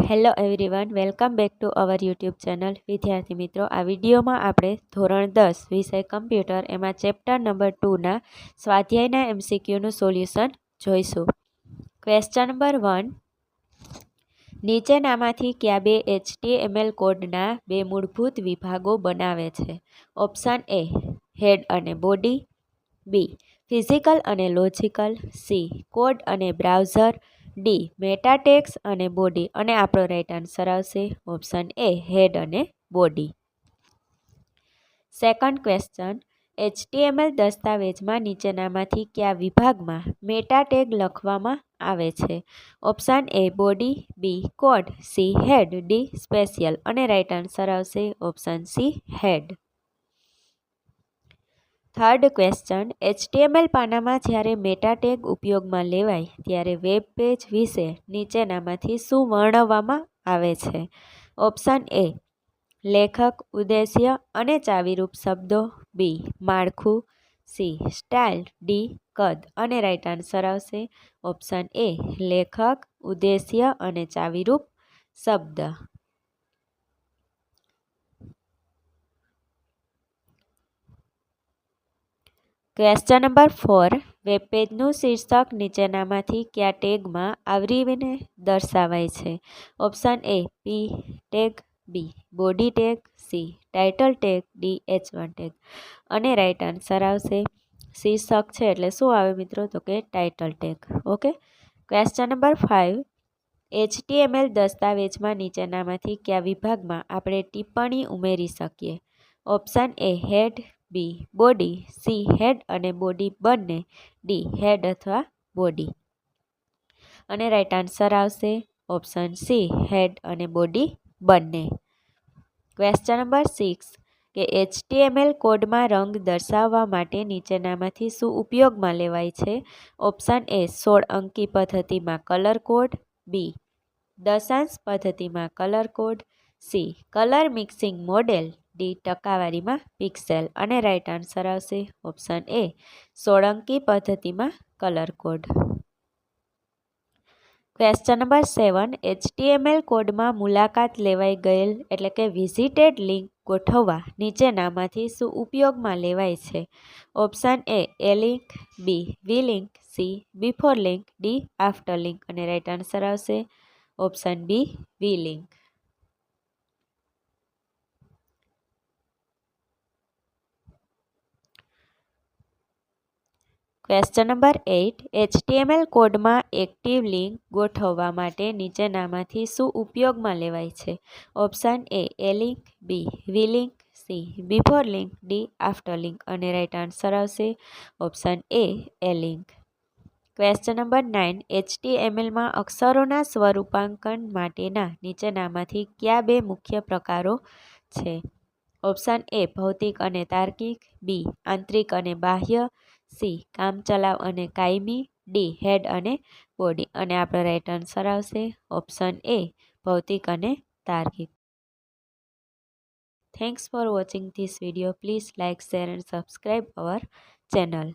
Hello everyone, welcome back to our YouTube channel. વિદ્યાર્થી મિત્રો, આ વિડીયોમાં આપણે ધોરણ 10 વિષય કમ્પ્યુટર એમાં ચેપ્ટર નંબર 2ના સ્વાધ્યાયના MCQનું સોલ્યુશન જોઈશું. ક્વેશ્ચન નંબર 1, નીચેનામાંથી કયા બે HTML કોડના બે મૂળભૂત વિભાગો બનાવે છે? ઓપ્શન એ હેડ અને બોડી, બી ફિઝિકલ અને લોજિકલ, સી કોડ અને બ્રાઉઝર, ડી મેટા ટેક્સ અને બોડી. અને આપણો રાઈટ આન્સર આવશે ઓપ્શન એ હેડ અને બોડી. સેકન્ડ ક્વેશ્ચન, HTML દસ્તાવેજમાં નીચેનામાંથી કયા વિભાગમાં મેટા ટેગ લખવામાં આવે છે? Option A body, B code, C head, D special. અને રાઈટ આન્સર આવશે option C head. Third question, HTML પાનામાં જ્યારે મેટા ટેગ ઉપયોગમાં લેવાય ત્યારે વેબ પેજ વિશે નીચેનામાંથી શું વર્ણવવામાં આવે છે? ઓપ્શન એ લેખક, ઉદ્દેશ્ય અને ચાવીરૂપ શબ્દો, બી માળખું, સી સ્ટાઇલ, ડી કદ. અને રાઈટ આન્સર આવશે ઓપ્શન એ લેખક, ઉદ્દેશ્ય અને ચાવીરૂપ શબ્દ. ક્વેશ્ચન નંબર 4, વેબપેજનું શીર્ષક નીચેનામાંથી કયા ટેગમાં આવરીને દર્શાવાય છે? Option A P tag, B body tag, C title tag, D H1 tag. અને રાઈટ આન્સર આવશે શીર્ષક છે એટલે શું આવે મિત્રો? તો કે title tag. Okay. Question number 5, HTML દસ્તાવેજમાં નીચેનામાંથી કયા વિભાગમાં આપણે ટિપ્પણી ઉમેરી શકીએ? Option A head, B body, C head અને બોડી બંને, ડી હેડ અથવા બોડી. અને રાઈટ આન્સર આવશે ઓપ્શન સી હેડ અને બોડી બંને. ક્વેશ્ચન નંબર 6, કે HTML કોડમાં રંગ દર્શાવવા માટે નીચેનામાંથી શું ઉપયોગમાં લેવાય છે? ઓપ્શન એ 16 અંકી પદ્ધતિમાં કલર કોડ, બી દશાંશ પદ્ધતિમાં colour code, C colour mixing model, D ટકાવારીમાં પિક્સેલ. અને રાઈટ આન્સર આવશે ઓપ્શન એ 16 અંકી પદ્ધતિમાં colour code. Question number 7, HTML કોડમાં મુલાકાત લેવાઈ ગયેલ એટલે કે વિઝિટેડ લિંક ગોઠવવા નીચેનામાંથી શું ઉપયોગમાં લેવાય છે? Option A link, B V link, C before link, D after link. અને રાઈટ આન્સર આવશે option B V link. Question number 8, HTML કોડમાં એક્ટિવ લિંક ગોઠવવા માટે નીચેનામાંથી શું ઉપયોગમાં લેવાય છે? Option A link, B V link, C before link, D after link. અને રાઈટ આન્સર આવશે option A link. Question number 9, HTMLમાં અક્ષરોના સ્વરૂપાંકન માટેના નીચેનામાંથી કયા બે મુખ્ય પ્રકારો છે? ઓપ્શન એ ભૌતિક અને તાર્કિક, બી આંતરિક અને બાહ્ય, સી કામચલાઉ અને કાયમી, ડી હેડ અને બોડી. અને આપણો રાઈટ આન્સર આવશે ઓપ્શન એ ભૌતિક અને તાર્કિક. Thanks for watching this video. Please like, share and subscribe our channel.